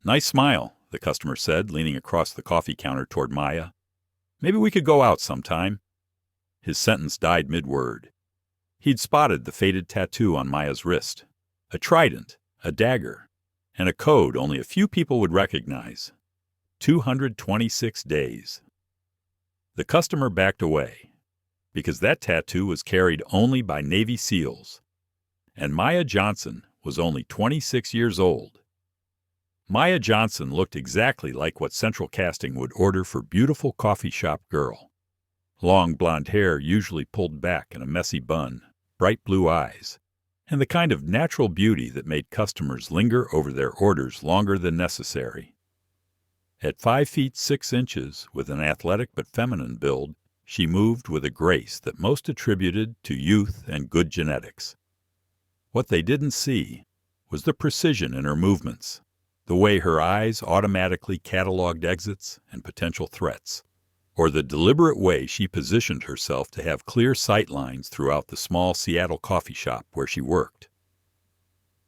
"Nice smile," the customer said, leaning across the coffee counter toward Maya. "Maybe we could go out sometime." His sentence died mid-word. He'd spotted the faded tattoo on Maya's wrist, a trident, a dagger, and a code only a few people would recognize. 226 days. The customer backed away, because that tattoo was carried only by Navy SEALs, and Maya Johnson was only 26 years old. Maya Johnson looked exactly like what Central Casting would order for beautiful coffee shop girl. Long blonde hair usually pulled back in a messy bun, bright blue eyes, and the kind of natural beauty that made customers linger over their orders longer than necessary. At 5 feet 6 inches, with an athletic but feminine build, she moved with a grace that most attributed to youth and good genetics. What they didn't see was the precision in her movements, the way her eyes automatically cataloged exits and potential threats, or the deliberate way she positioned herself to have clear sight lines throughout the small Seattle coffee shop where she worked.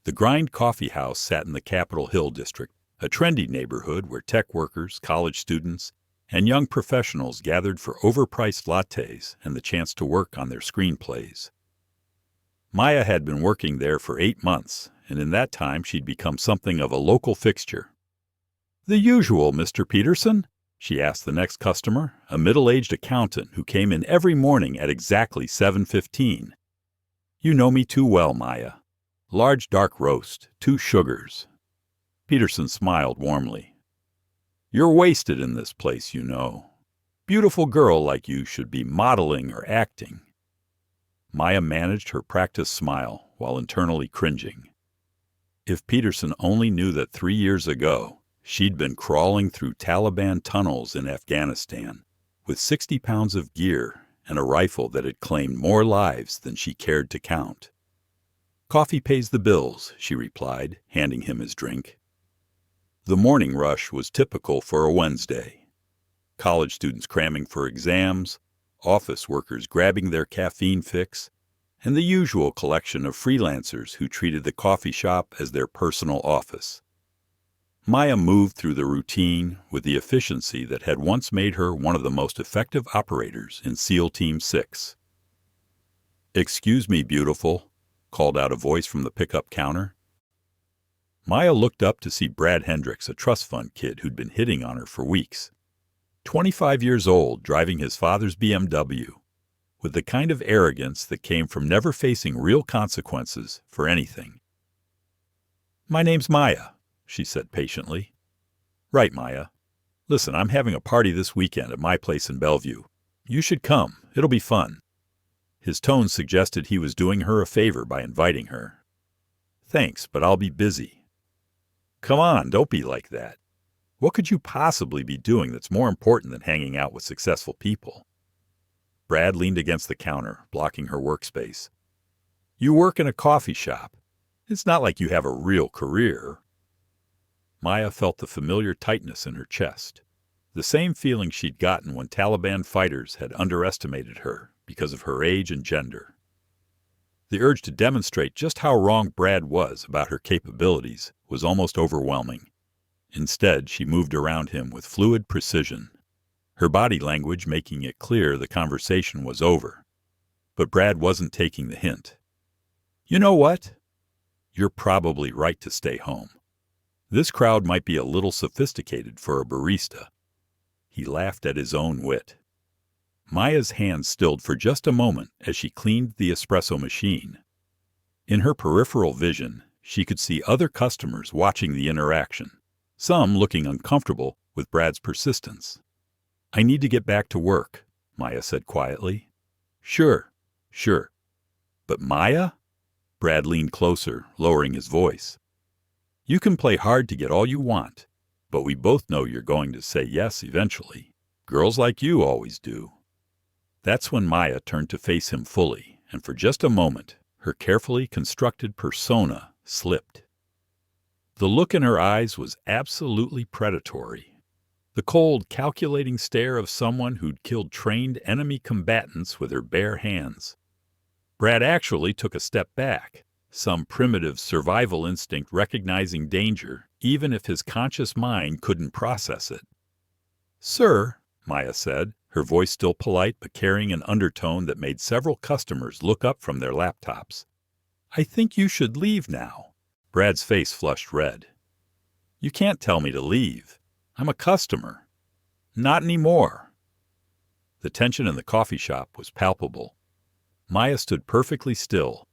The Grind Coffee House sat in the Capitol Hill district, a trendy neighborhood where tech workers, college students, and young professionals gathered for overpriced lattes and the chance to work on their screenplays. Maya had been working there for 8 months, and in that time she'd become something of a local fixture. "The usual, Mr. Peterson?" she asked the next customer, a middle-aged accountant who came in every morning at exactly 7:15. "You know me too well, Maya. Large dark roast, 2 sugars." Peterson smiled warmly. "You're wasted in this place, you know. Beautiful girl like you should be modeling or acting." Maya managed her practiced smile while internally cringing. If Peterson only knew that 3 years ago, she'd been crawling through Taliban tunnels in Afghanistan with 60 pounds of gear and a rifle that had claimed more lives than she cared to count. "Coffee pays the bills," she replied, handing him his drink. The morning rush was typical for a Wednesday. College students cramming for exams, office workers grabbing their caffeine fix, and the usual collection of freelancers who treated the coffee shop as their personal office. Maya moved through the routine with the efficiency that had once made her one of the most effective operators in SEAL Team 6. "Excuse me, beautiful," called out a voice from the pickup counter. Maya looked up to see Brad Hendricks, a trust fund kid who'd been hitting on her for weeks. 25 years old, driving his father's BMW, with the kind of arrogance that came from never facing real consequences for anything. "My name's Maya," she said patiently. "Right, Maya. Listen, I'm having a party this weekend at my place in Bellevue. You should come. It'll be fun." His tone suggested he was doing her a favor by inviting her. "Thanks, but I'll be busy." "Come on, don't be like that. What could you possibly be doing that's more important than hanging out with successful people?" Brad leaned against the counter, blocking her workspace. "You work in a coffee shop. It's not like you have a real career." Maya felt the familiar tightness in her chest, the same feeling she'd gotten when Taliban fighters had underestimated her because of her age and gender. The urge to demonstrate just how wrong Brad was about her capabilities was almost overwhelming. Instead, she moved around him with fluid precision, her body language making it clear the conversation was over. But Brad wasn't taking the hint. "You know what? You're probably right to stay home. This crowd might be a little sophisticated for a barista." He laughed at his own wit. Maya's hands stilled for just a moment as she cleaned the espresso machine. In her peripheral vision, she could see other customers watching the interaction, some looking uncomfortable with Brad's persistence. "I need to get back to work," Maya said quietly. Sure. But Maya?" Brad leaned closer, lowering his voice. "You can play hard to get all you want, but we both know you're going to say yes eventually. Girls like you always do." That's when Maya turned to face him fully, and for just a moment, her carefully constructed persona slipped. The look in her eyes was absolutely predatory. The cold, calculating stare of someone who'd killed trained enemy combatants with her bare hands. Brad actually took a step back, some primitive survival instinct recognizing danger even if his conscious mind couldn't process it. "Sir," Maya said, her voice still polite but carrying an undertone that made several customers look up from their laptops, "I think you should leave now." Brad's face flushed red. "You can't tell me to leave. I'm a customer." "Not anymore." The tension in the coffee shop was palpable. Maya stood perfectly still,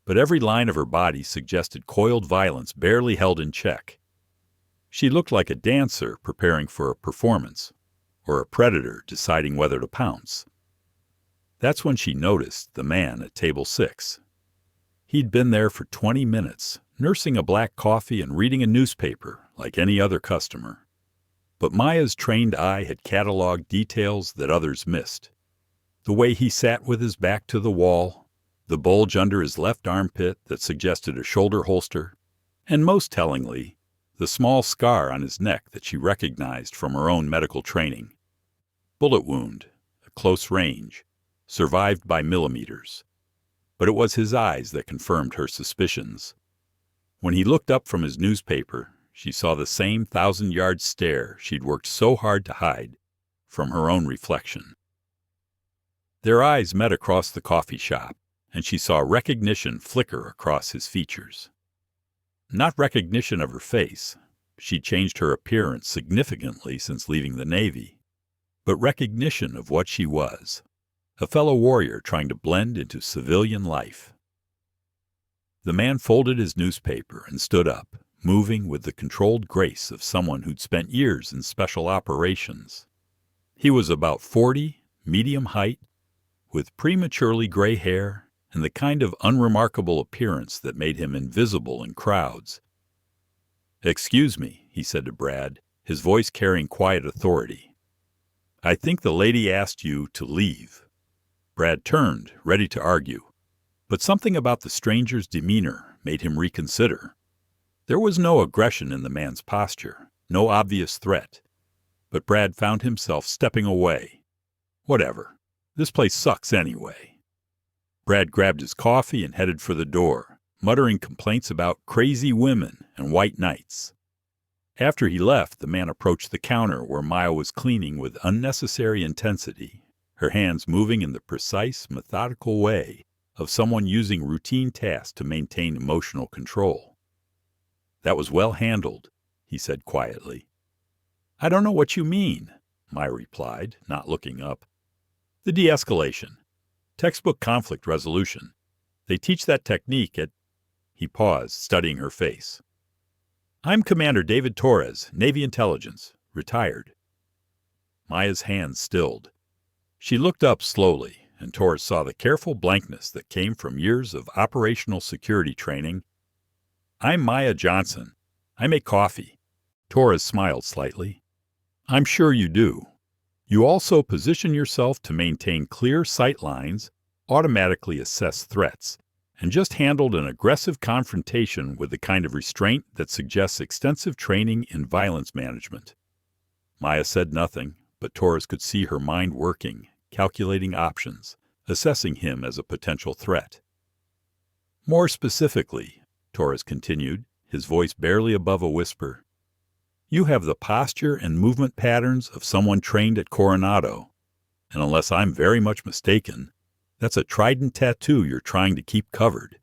but every line of her body suggested coiled violence barely held in check. She looked like a dancer preparing for a performance, or a predator deciding whether to pounce. That's when she noticed the man at table 6. He'd been there for 20 minutes, nursing a black coffee and reading a newspaper like any other customer. But Maya's trained eye had cataloged details that others missed. The way he sat with his back to the wall, the bulge under his left armpit that suggested a shoulder holster, and most tellingly, the small scar on his neck that she recognized from her own medical training. Bullet wound, at close range, survived by millimeters. But it was his eyes that confirmed her suspicions. When he looked up from his newspaper, she saw the same 1,000-yard stare she'd worked so hard to hide from her own reflection. Their eyes met across the coffee shop, and she saw recognition flicker across his features. Not recognition of her face. She'd changed her appearance significantly since leaving the Navy. But recognition of what she was. A fellow warrior trying to blend into civilian life. The man folded his newspaper and stood up, moving with the controlled grace of someone who'd spent years in special operations. He was about 40, medium height, with prematurely gray hair and the kind of unremarkable appearance that made him invisible in crowds. "Excuse me," he said to Brad, his voice carrying quiet authority. "I think the lady asked you to leave." Brad turned, ready to argue, but something about the stranger's demeanor made him reconsider. There was no aggression in the man's posture, no obvious threat, but Brad found himself stepping away. Whatever. This place sucks anyway. Brad grabbed his coffee and headed for the door, muttering complaints about crazy women and white knights. After he left, the man approached the counter where Maya was cleaning with unnecessary intensity, her hands moving in the precise, methodical way of someone using routine tasks to maintain emotional control. "That was well handled," he said quietly. "I don't know what you mean," Maya replied, not looking up. "The de-escalation. Textbook conflict resolution. They teach that technique at—" He paused, studying her face. "I'm Commander David Torres, Navy Intelligence, retired." Maya's hands stilled. She looked up slowly, and Torres saw the careful blankness that came from years of operational security training. "I'm Maya Johnson. I make coffee." Torres smiled slightly. "I'm sure you do. You also position yourself to maintain clear sight lines, automatically assess threats, and just handled an aggressive confrontation with the kind of restraint that suggests extensive training in violence management." Maya said nothing, but Torres could see her mind working, calculating options, assessing him as a potential threat. "More specifically," Torres continued, his voice barely above a whisper, "you have the posture and movement patterns of someone trained at Coronado, and unless I'm very much mistaken, that's a trident tattoo you're trying to keep covered."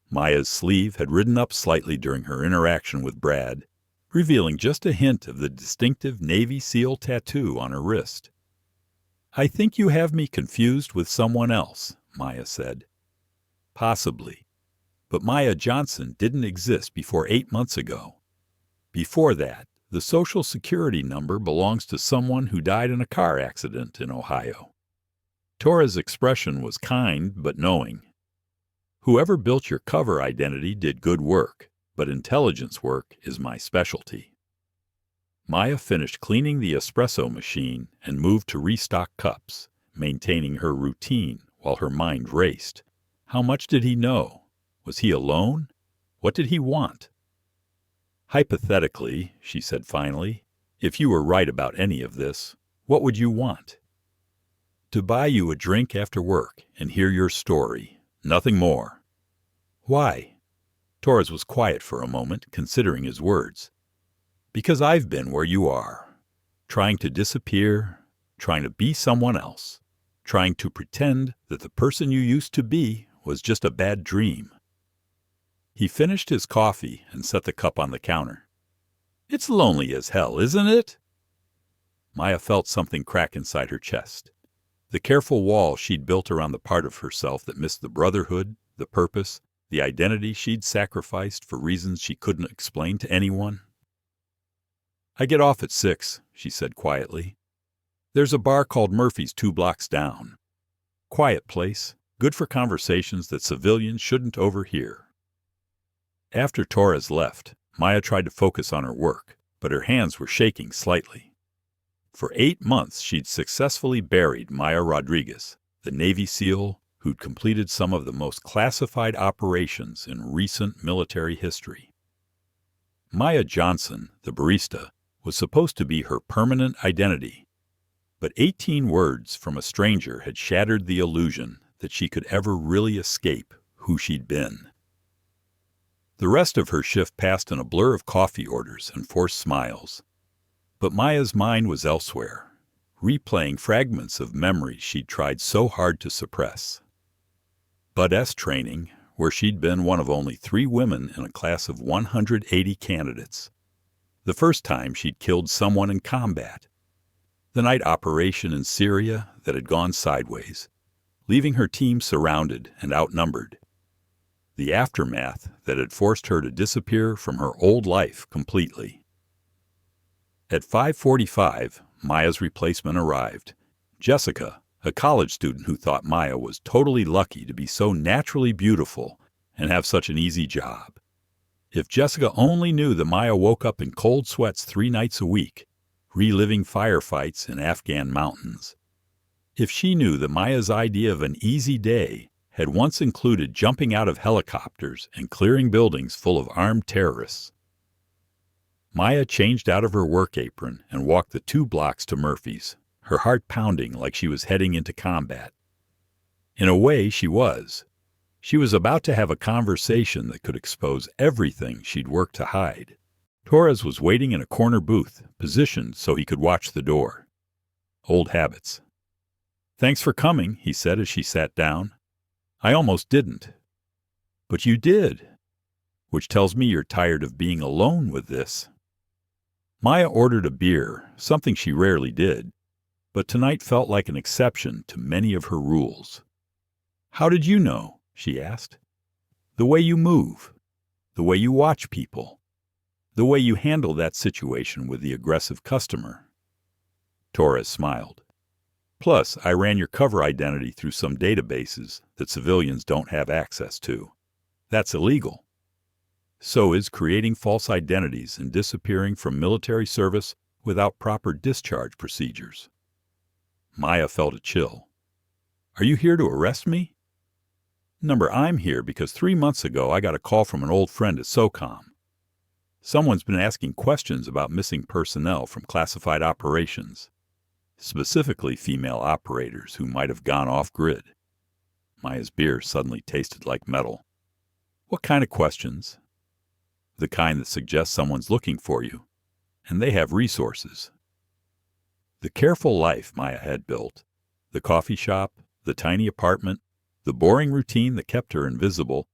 Maya's sleeve had ridden up slightly during her interaction with Brad, revealing just a hint of the distinctive Navy SEAL tattoo on her wrist. "I think you have me confused with someone else," Maya said. "Possibly. But Maya Johnson didn't exist before 8 months ago. Before that, the Social Security number belongs to someone who died in a car accident in Ohio." Torres' expression was kind but knowing. "Whoever built your cover identity did good work, but intelligence work is my specialty." Maya finished cleaning the espresso machine and moved to restock cups, maintaining her routine while her mind raced. How much did he know? Was he alone? What did he want? "Hypothetically," she said finally, "if you were right about any of this, what would you want?" "To buy you a drink after work and hear your story. Nothing more." "Why?" Torres was quiet for a moment, considering his words. Because I've been where you are, trying to disappear, trying to be someone else, trying to pretend that the person you used to be was just a bad dream. He finished his coffee and set the cup on the counter. It's lonely as hell, isn't it? Maya felt something crack inside her chest. The careful wall she'd built around the part of herself that missed the brotherhood, the purpose, the identity she'd sacrificed for reasons she couldn't explain to anyone. I get off at 6, she said quietly. There's a bar called Murphy's 2 blocks down. Quiet place, good for conversations that civilians shouldn't overhear. After Torres left, Maya tried to focus on her work, but her hands were shaking slightly. For 8 months, she'd successfully buried Maya Rodriguez, the Navy SEAL who'd completed some of the most classified operations in recent military history. Maya Johnson, the barista, was supposed to be her permanent identity, but 18 words from a stranger had shattered the illusion that she could ever really escape who she'd been. The rest of her shift passed in a blur of coffee orders and forced smiles. But Maya's mind was elsewhere, replaying fragments of memories she'd tried so hard to suppress. Bud-S training, where she'd been one of only 3 women in a class of 180 candidates. The first time she'd killed someone in combat. The night operation in Syria that had gone sideways, leaving her team surrounded and outnumbered. The aftermath that had forced her to disappear from her old life completely. At 5:45, Maya's replacement arrived. Jessica, a college student who thought Maya was totally lucky to be so naturally beautiful and have such an easy job. If Jessica only knew that Maya woke up in cold sweats 3 nights a week, reliving firefights in Afghan mountains. If she knew that Maya's idea of an easy day had once included jumping out of helicopters and clearing buildings full of armed terrorists. Maya changed out of her work apron and walked the 2 blocks to Murphy's, her heart pounding like she was heading into combat. In a way, she was. She was about to have a conversation that could expose everything she'd worked to hide. Torres was waiting in a corner booth, positioned so he could watch the door. Old habits. Thanks for coming, he said as she sat down. I almost didn't. But you did, which tells me you're tired of being alone with this. Maya ordered a beer, something she rarely did, but tonight felt like an exception to many of her rules. How did you know? She asked. The way you move, the way you watch people, the way you handle that situation with the aggressive customer. Torres smiled. Plus, I ran your cover identity through some databases that civilians don't have access to. That's illegal. So is creating false identities and disappearing from military service without proper discharge procedures. Maya felt a chill. Are you here to arrest me? I'm here because 3 months ago I got a call from an old friend at SOCOM. Someone's been asking questions about missing personnel from classified operations, specifically female operators who might have gone off-grid. Maya's beer suddenly tasted like metal. What kind of questions? The kind that suggests someone's looking for you, and they have resources. The careful life Maya had built, the coffee shop, the tiny apartment, the boring routine that kept her invisible,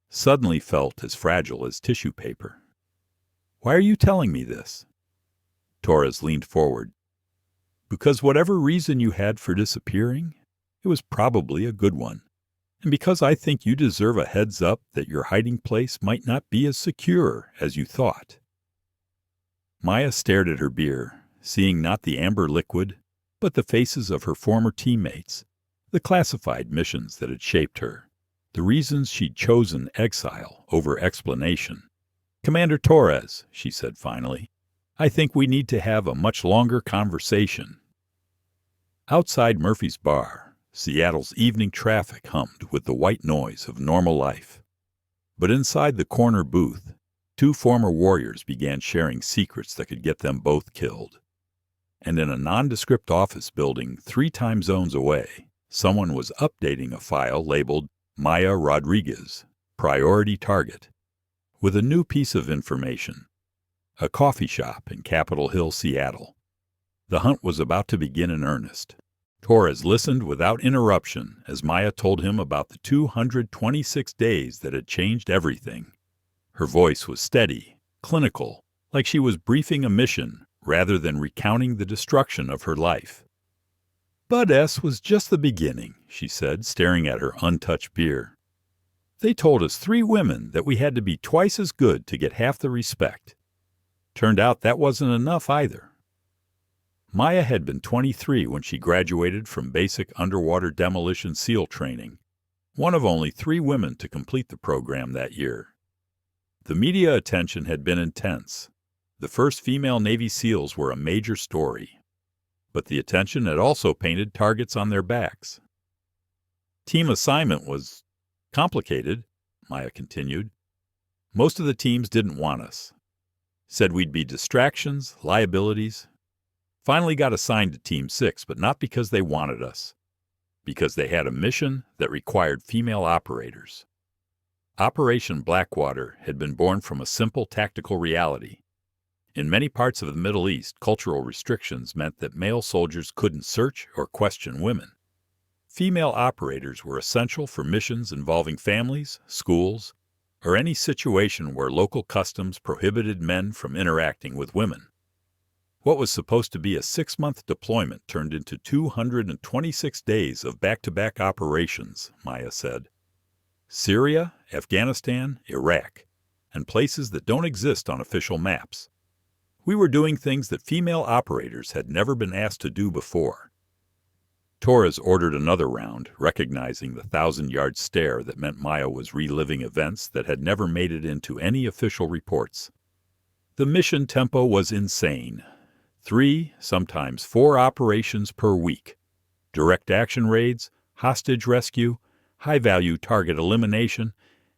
suddenly felt as fragile as tissue paper. Why are you telling me this? Torres leaned forward. Because whatever reason you had for disappearing, it was probably a good one. And because I think you deserve a heads up that your hiding place might not be as secure as you thought. Maya stared at her beer, seeing not the amber liquid, but the faces of her former teammates, the classified missions that had shaped her, the reasons she'd chosen exile over explanation. Commander Torres, she said finally, I think we need to have a much longer conversation. Outside Murphy's bar, Seattle's evening traffic hummed with the white noise of normal life. But inside the corner booth, 2 former warriors began sharing secrets that could get them both killed. And in a nondescript office building 3 time zones away, someone was updating a file labeled Maya Rodriguez, priority target. with a new piece of information: a coffee shop in Capitol Hill, Seattle. The hunt was about to begin in earnest. Torres listened without interruption as Maya told him about the 226 days that had changed everything. Her voice was steady, clinical, like she was briefing a mission rather than recounting the destruction of her life. "But S was just the beginning," she said, staring at her untouched beer. "They told us 3 women that we had to be twice as good to get half the respect. Turned out that wasn't enough either." Maya had been 23 when she graduated from basic underwater demolition SEAL training, one of only 3 women to complete the program that year. The media attention had been intense. The first female Navy SEALs were a major story. But the attention had also painted targets on their backs. "Team assignment was complicated," Maya continued. "Most of the teams didn't want us. Said we'd be distractions, liabilities. Finally got assigned to Team 6, but not because they wanted us. Because they had a mission that required female operators. Operation Blackwater had been born from a simple tactical reality. In many parts of the Middle East, cultural restrictions meant that male soldiers couldn't search or question women. Female operators were essential for missions involving families, schools, or any situation where local customs prohibited men from interacting with women. What was supposed to be a 6-month deployment turned into 226 days of back-to-back operations, Maya said. Syria, Afghanistan, Iraq, and places that don't exist on official maps. We were doing things that female operators had never been asked to do before. Torres ordered another round, recognizing the 1,000-yard stare that meant Maya was reliving events that had never made it into any official reports. The mission tempo was insane. 3, sometimes 4 operations per week. Direct action raids, hostage rescue, high-value target elimination,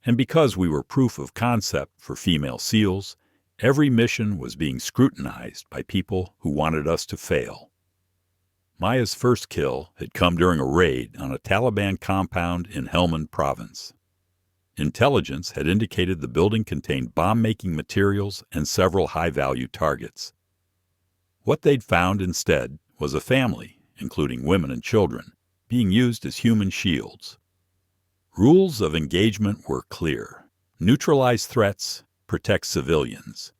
and because we were proof of concept for female SEALs, every mission was being scrutinized by people who wanted us to fail. Maya's first kill had come during a raid on a Taliban compound in Helmand Province. Intelligence had indicated the building contained bomb-making materials and several high-value targets. What they'd found instead was a family, including women and children, being used as human shields. Rules of engagement were clear. Neutralize threats, protect civilians.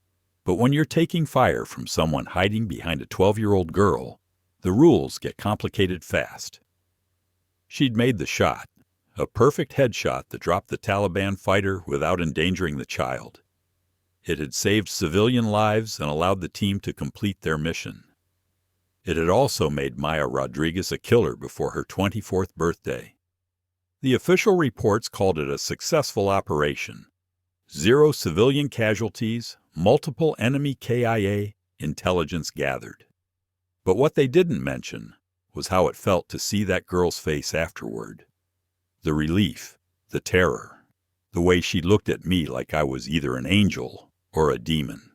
But when you're taking fire from someone hiding behind a 12-year-old girl, the rules get complicated fast. She'd made the shot, a perfect headshot that dropped the Taliban fighter without endangering the child. It had saved civilian lives and allowed the team to complete their mission. It had also made Maya Rodriguez a killer before her 24th birthday. The official reports called it a successful operation. 0 civilian casualties, multiple enemy KIA, intelligence gathered. But what they didn't mention was how it felt to see that girl's face afterward. The relief, the terror, the way she looked at me like I was either an angel or a demon.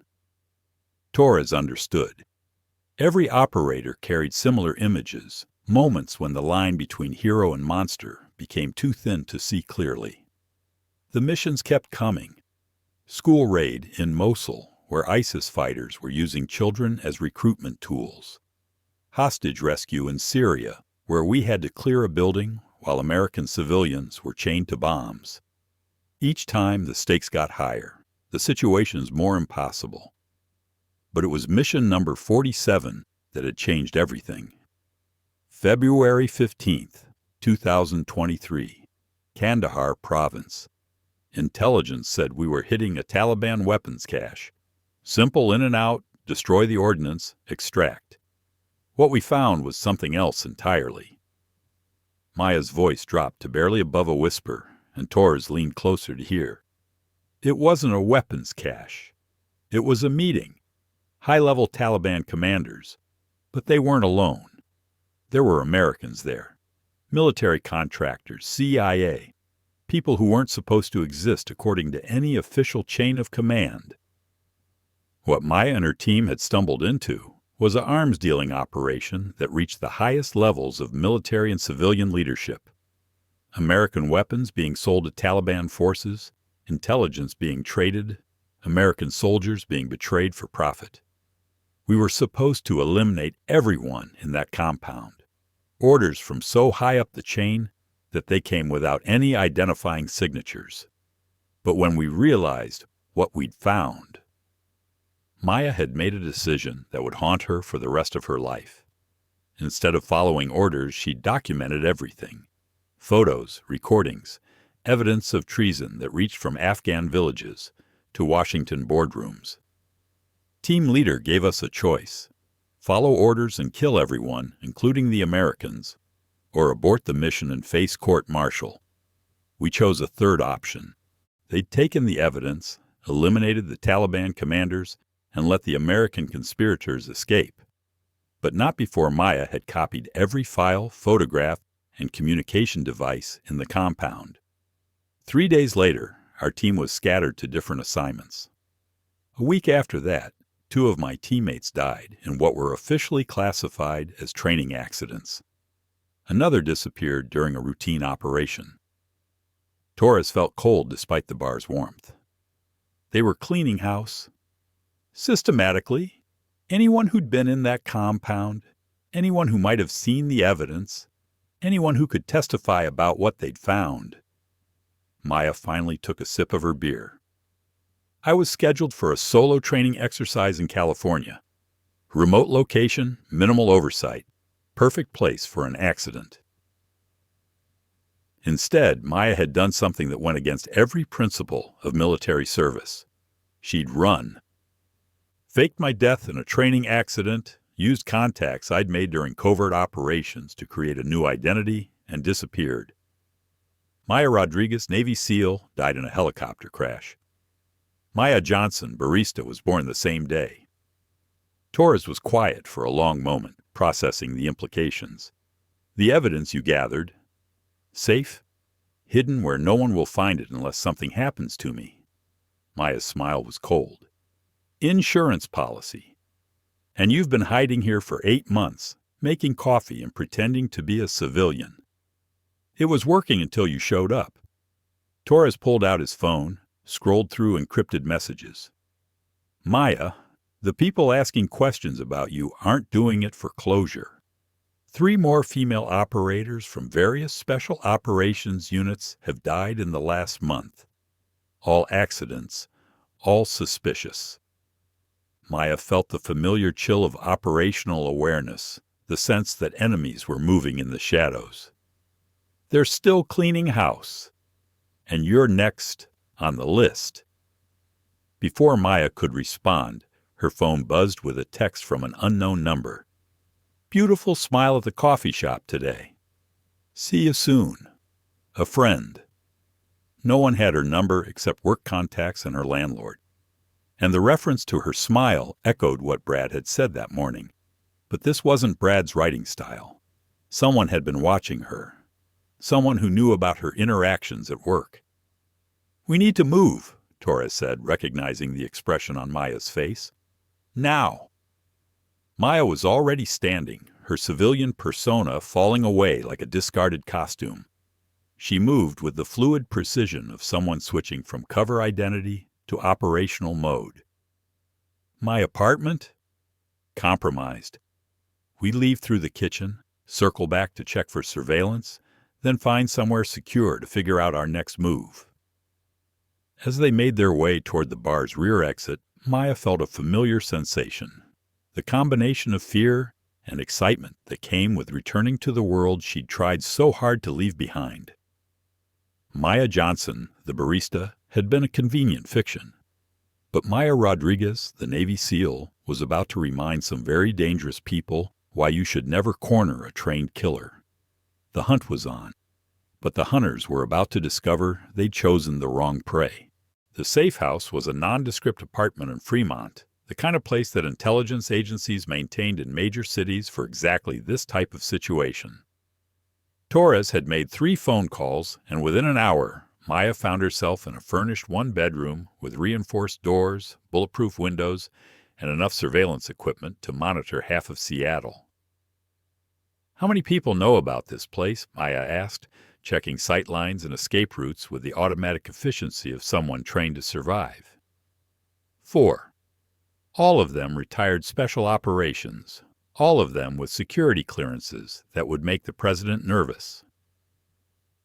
Torres understood. Every operator carried similar images, moments when the line between hero and monster became too thin to see clearly. The missions kept coming. School raid in Mosul, where ISIS fighters were using children as recruitment tools. Hostage rescue in Syria, where we had to clear a building while American civilians were chained to bombs. Each time the stakes got higher, the situations more impossible. But it was mission number 47 that had changed everything. February 15th, 2023, Kandahar Province. Intelligence said we were hitting a Taliban weapons cache. Simple in and out, destroy the ordnance, extract. What we found was something else entirely. Maya's voice dropped to barely above a whisper, and Torres leaned closer to hear. It wasn't a weapons cache. It was a meeting. High-level Taliban commanders. But they weren't alone. There were Americans there. Military contractors, CIA. People who weren't supposed to exist according to any official chain of command. What Maya and her team had stumbled into was an arms-dealing operation that reached the highest levels of military and civilian leadership. American weapons being sold to Taliban forces, intelligence being traded, American soldiers being betrayed for profit. We were supposed to eliminate everyone in that compound. Orders from so high up the chain that they came without any identifying signatures. But when we realized what we'd found, Maya had made a decision that would haunt her for the rest of her life. Instead of following orders, she documented everything. Photos, recordings, evidence of treason that reached from Afghan villages to Washington boardrooms. Team leader gave us a choice: follow orders and kill everyone, including the Americans, or abort the mission and face court-martial. We chose a third option. They'd taken the evidence, eliminated the Taliban commanders, and let the American conspirators escape. But not before Maya had copied every file, photograph, and communication device in the compound. 3 days later, our team was scattered to different assignments. A week after that, 2 of my teammates died in what were officially classified as training accidents. Another disappeared during a routine operation. Torres felt cold despite the bar's warmth. They were cleaning house. Systematically, anyone who'd been in that compound, anyone who might have seen the evidence, anyone who could testify about what they'd found. Maya finally took a sip of her beer. I was scheduled for a solo training exercise in California. Remote location, minimal oversight. Perfect place for an accident. Instead, Maya had done something that went against every principle of military service. She'd run. Faked my death in a training accident, used contacts I'd made during covert operations to create a new identity, and disappeared. Maya Rodriguez, Navy SEAL, died in a helicopter crash. Maya Johnson, Barista, was born the same day. Torres was quiet for a long moment, processing the implications. The evidence you gathered, safe, hidden where no one will find it unless something happens to me. Maya's smile was cold. Insurance policy. And you've been hiding here for 8 months, making coffee and pretending to be a civilian. It was working until you showed up. Torres pulled out his phone, scrolled through encrypted messages. Maya, the people asking questions about you aren't doing it for closure. 3 more female operators from various special operations units have died in the last month. All accidents, all suspicious. Maya felt the familiar chill of operational awareness, the sense that enemies were moving in the shadows. They're still cleaning house, and you're next on the list. Before Maya could respond, her phone buzzed with a text from an unknown number. Beautiful smile at the coffee shop today. See you soon. A friend. No one had her number except work contacts and her landlord. And the reference to her smile echoed what Brad had said that morning. But this wasn't Brad's writing style. Someone had been watching her. Someone who knew about her interactions at work. We need to move, Torres said, recognizing the expression on Maya's face. Now. Maya was already standing, her civilian persona falling away like a discarded costume. She moved with the fluid precision of someone switching from cover identity to operational mode. My apartment? Compromised. We leave through the kitchen, circle back to check for surveillance, then find somewhere secure to figure out our next move. As they made their way toward the bar's rear exit, Maya felt a familiar sensation. The combination of fear and excitement that came with returning to the world she'd tried so hard to leave behind. Maya Johnson, the barista, had been a convenient fiction. But Maya Rodriguez, the Navy SEAL, was about to remind some very dangerous people why you should never corner a trained killer. The hunt was on, but the hunters were about to discover they'd chosen the wrong prey. The safe house was a nondescript apartment in Fremont, the kind of place that intelligence agencies maintained in major cities for exactly this type of situation. Torres had made 3 phone calls, and within an hour, Maya found herself in a furnished 1-bedroom with reinforced doors, bulletproof windows, and enough surveillance equipment to monitor half of Seattle. How many people know about this place? Maya asked, checking sight lines and escape routes with the automatic efficiency of someone trained to survive. 4. All of them retired special operations, all of them with security clearances that would make the president nervous.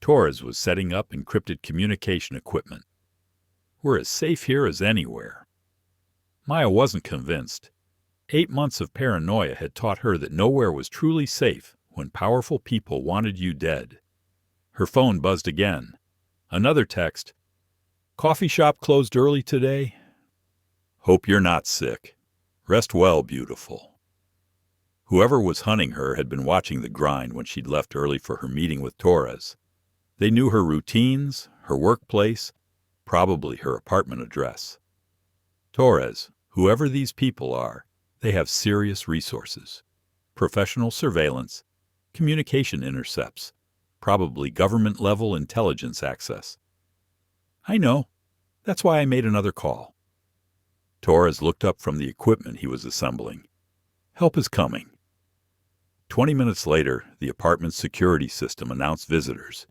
Torres was setting up encrypted communication equipment. We're as safe here as anywhere. Maya wasn't convinced. 8 months of paranoia had taught her that nowhere was truly safe when powerful people wanted you dead. Her phone buzzed again. Another text. Coffee shop closed early today? Hope you're not sick. Rest well, beautiful. Whoever was hunting her had been watching the grind when she'd left early for her meeting with Torres. They knew her routines, her workplace, probably her apartment address. Torres, whoever these people are, they have serious resources. Professional surveillance, communication intercepts, probably government-level intelligence access. I know. That's why I made another call. Torres looked up from the equipment he was assembling. Help is coming. 20 minutes later, the apartment's security system announced visitors.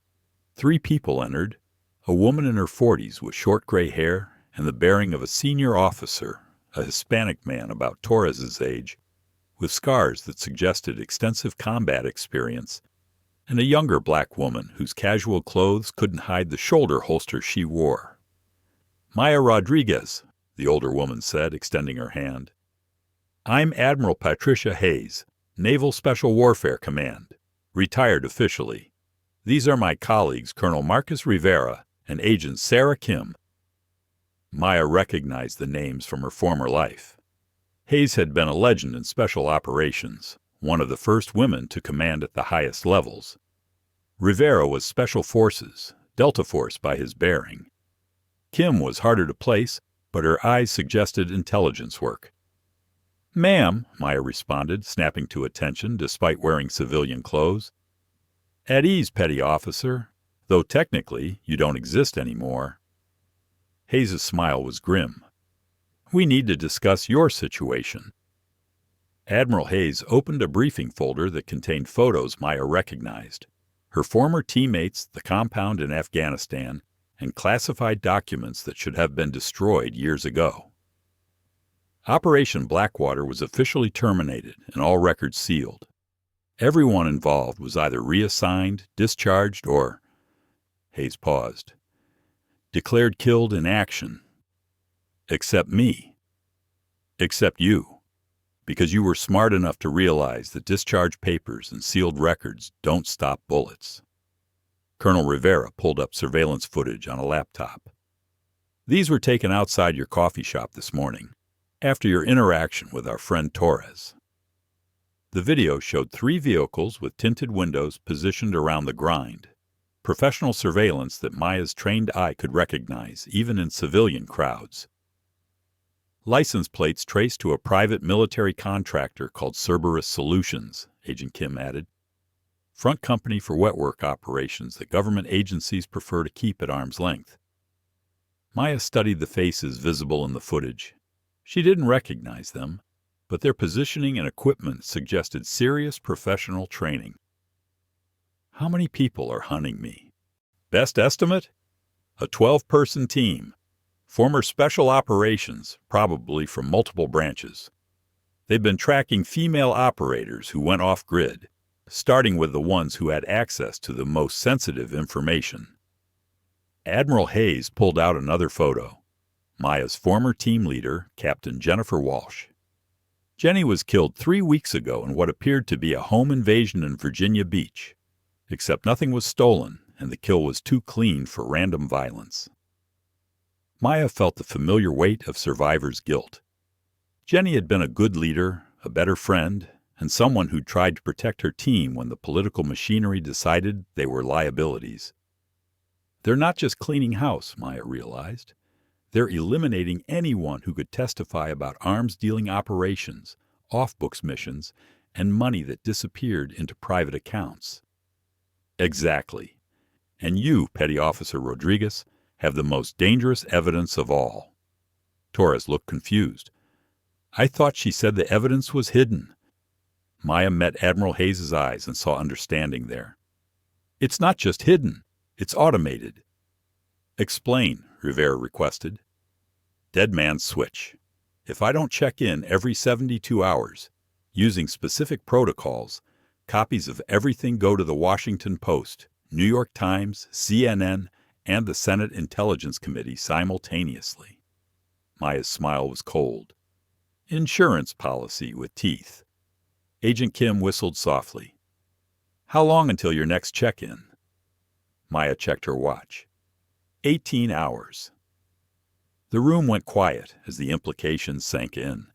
3 people entered, a woman in her 40s with short gray hair and the bearing of a senior officer, a Hispanic man about Torres's age, with scars that suggested extensive combat experience, and a younger black woman whose casual clothes couldn't hide the shoulder holster she wore. Maya Rodriguez, the older woman said, extending her hand. I'm Admiral Patricia Hayes, Naval Special Warfare Command, retired officially. These are my colleagues, Colonel Marcus Rivera and Agent Sarah Kim. Maya recognized the names from her former life. Hayes had been a legend in special operations, one of the first women to command at the highest levels. Rivera was Special Forces, Delta Force by his bearing. Kim was harder to place, but her eyes suggested intelligence work. Ma'am, Maya responded, snapping to attention despite wearing civilian clothes. At ease, petty officer, though technically you don't exist anymore. Hayes' smile was grim. We need to discuss your situation. Admiral Hayes opened a briefing folder that contained photos Maya recognized. Her former teammates, the compound in Afghanistan, and classified documents that should have been destroyed years ago. Operation Blackwater was officially terminated and all records sealed. Everyone involved was either reassigned, discharged, or... Hayes paused. Declared killed in action. Except me. Except you. Because you were smart enough to realize that discharge papers and sealed records don't stop bullets. Colonel Rivera pulled up surveillance footage on a laptop. These were taken outside your coffee shop this morning, after your interaction with our friend Torres. The video showed 3 vehicles with tinted windows positioned around the grind. Professional surveillance that Maya's trained eye could recognize, even in civilian crowds. License plates traced to a private military contractor called Cerberus Solutions, Agent Kim added. Front company for wet work operations that government agencies prefer to keep at arm's length. Maya studied the faces visible in the footage. She didn't recognize them, but their positioning and equipment suggested serious professional training. How many people are hunting me? Best estimate? A 12-person team. Former special operations, probably from multiple branches. They've been tracking female operators who went off-grid, starting with the ones who had access to the most sensitive information. Admiral Hayes pulled out another photo. Maya's former team leader, Captain Jennifer Walsh. Jenny was killed 3 weeks ago in what appeared to be a home invasion in Virginia Beach, except nothing was stolen and the kill was too clean for random violence. Maya felt the familiar weight of survivor's guilt. Jenny had been a good leader, a better friend, and someone who'd tried to protect her team when the political machinery decided they were liabilities. They're not just cleaning house, Maya realized. They're eliminating anyone who could testify about arms-dealing operations, off-books missions, and money that disappeared into private accounts. Exactly. And you, Petty Officer Rodriguez, have the most dangerous evidence of all. Torres looked confused. I thought she said the evidence was hidden. Maya met Admiral Hayes' eyes and saw understanding there. It's not just hidden, it's automated. Explain, Rivera requested. Dead man's switch. If I don't check in every 72 hours, using specific protocols, copies of everything go to the Washington Post, New York Times, CNN, and the Senate Intelligence Committee simultaneously. Maya's smile was cold. Insurance policy with teeth. Agent Kim whistled softly. How long until your next check-in? Maya checked her watch. 18 hours. The room went quiet as the implications sank in.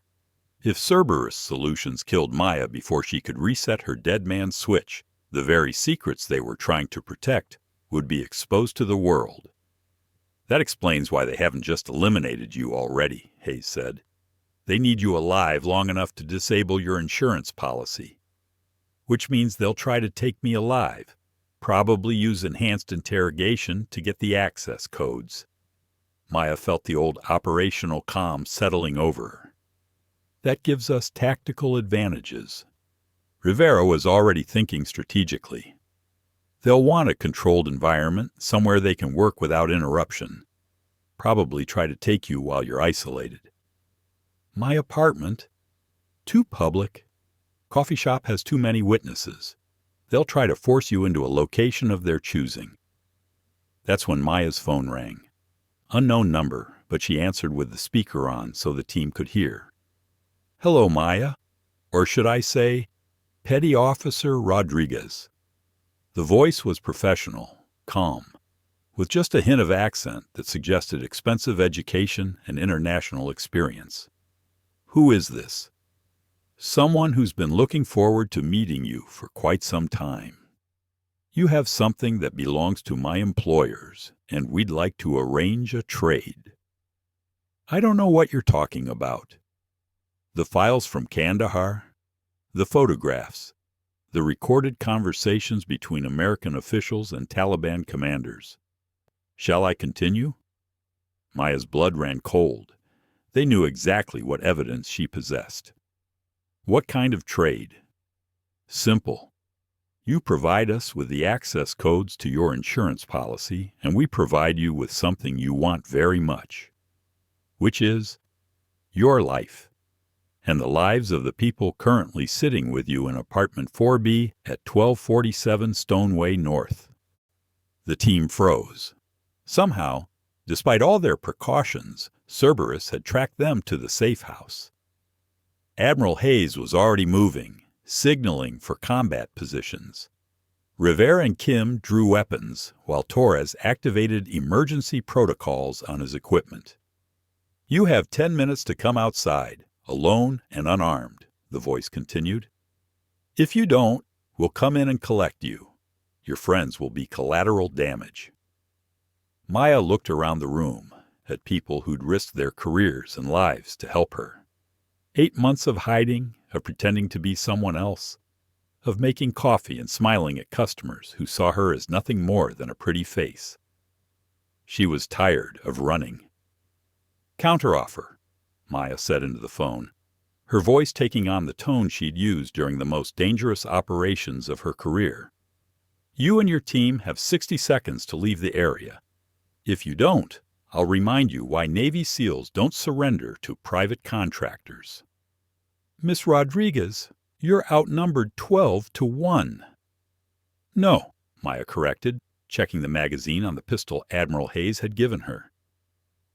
If Cerberus Solutions killed Maya before she could reset her dead man's switch, the very secrets they were trying to protect would be exposed to the world. That explains why they haven't just eliminated you already, Hayes said. They need you alive long enough to disable your insurance policy. Which means they'll try to take me alive, probably use enhanced interrogation to get the access codes. Maya felt the old operational calm settling over her. That gives us tactical advantages. Rivera was already thinking strategically. They'll want a controlled environment, somewhere they can work without interruption. Probably try to take you while you're isolated. My apartment? Too public. Coffee shop has too many witnesses. They'll try to force you into a location of their choosing. That's when Maya's phone rang. Unknown number, but she answered with the speaker on so the team could hear. Hello, Maya. Or should I say, Petty Officer Rodriguez. The voice was professional, calm, with just a hint of accent that suggested expensive education and international experience. Who is this? Someone who's been looking forward to meeting you for quite some time. You have something that belongs to my employers, and we'd like to arrange a trade. I don't know what you're talking about. The files from Kandahar, the photographs, the recorded conversations between American officials and Taliban commanders. Shall I continue? Maya's blood ran cold. They knew exactly what evidence she possessed. What kind of trade? Simple. You provide us with the access codes to your insurance policy, and we provide you with something you want very much, which is your life, and the lives of the people currently sitting with you in apartment 4B at 1247 Stoneway North. The team froze. Somehow, despite all their precautions, Cerberus had tracked them to the safe house. Admiral Hayes was already moving, signaling for combat positions. Rivera and Kim drew weapons, while Torres activated emergency protocols on his equipment. You have 10 minutes to come outside, alone and unarmed, the voice continued. If you don't, we'll come in and collect you. Your friends will be collateral damage. Maya looked around the room, at people who'd risked their careers and lives to help her. 8 months of hiding, of pretending to be someone else, of making coffee and smiling at customers who saw her as nothing more than a pretty face. She was tired of running. Counteroffer, Maya said into the phone, her voice taking on the tone she'd used during the most dangerous operations of her career. You and your team have 60 seconds to leave the area. If you don't, I'll remind you why Navy SEALs don't surrender to private contractors. Miss Rodriguez, you're outnumbered 12-1. No, Maya corrected, checking the magazine on the pistol Admiral Hayes had given her.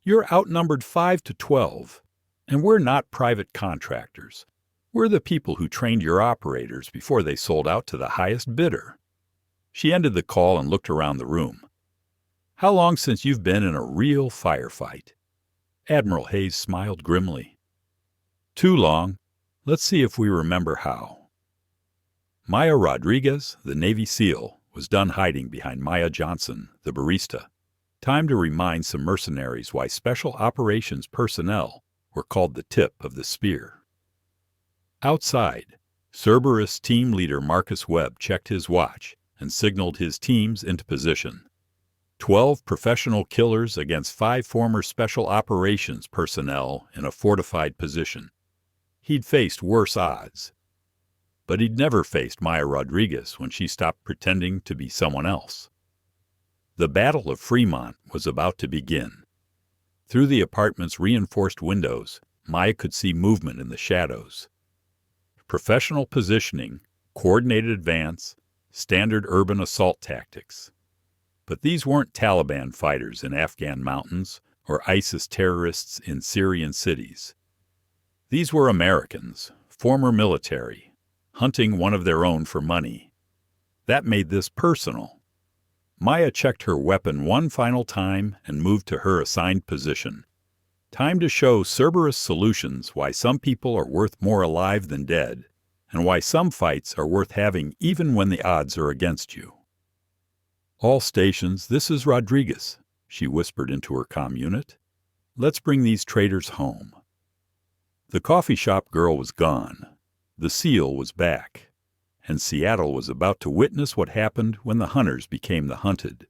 You're outnumbered 5-12, and we're not private contractors. We're the people who trained your operators before they sold out to the highest bidder. She ended the call and looked around the room. How long since you've been in a real firefight? Admiral Hayes smiled grimly. Too long. Let's see if we remember how. Maya Rodriguez, the Navy SEAL, was done hiding behind Maya Johnson, the barista. Time to remind some mercenaries why special operations personnel were called the tip of the spear. Outside, Cerberus team leader Marcus Webb checked his watch and signaled his teams into position. 12 professional killers against 5 former special operations personnel in a fortified position. He'd faced worse odds. But he'd never faced Maya Rodriguez when she stopped pretending to be someone else. The Battle of Fremont was about to begin. Through the apartment's reinforced windows, Maya could see movement in the shadows. Professional positioning, coordinated advance, standard urban assault tactics. But these weren't Taliban fighters in Afghan mountains or ISIS terrorists in Syrian cities. These were Americans, former military, hunting one of their own for money. That made this personal. Maya checked her weapon one final time and moved to her assigned position. Time to show Cerberus Solutions why some people are worth more alive than dead, and why some fights are worth having even when the odds are against you. "All stations, this is Rodriguez," she whispered into her comm unit. "Let's bring these traitors home." The coffee shop girl was gone. The SEAL was back. And Seattle was about to witness what happened when the hunters became the hunted.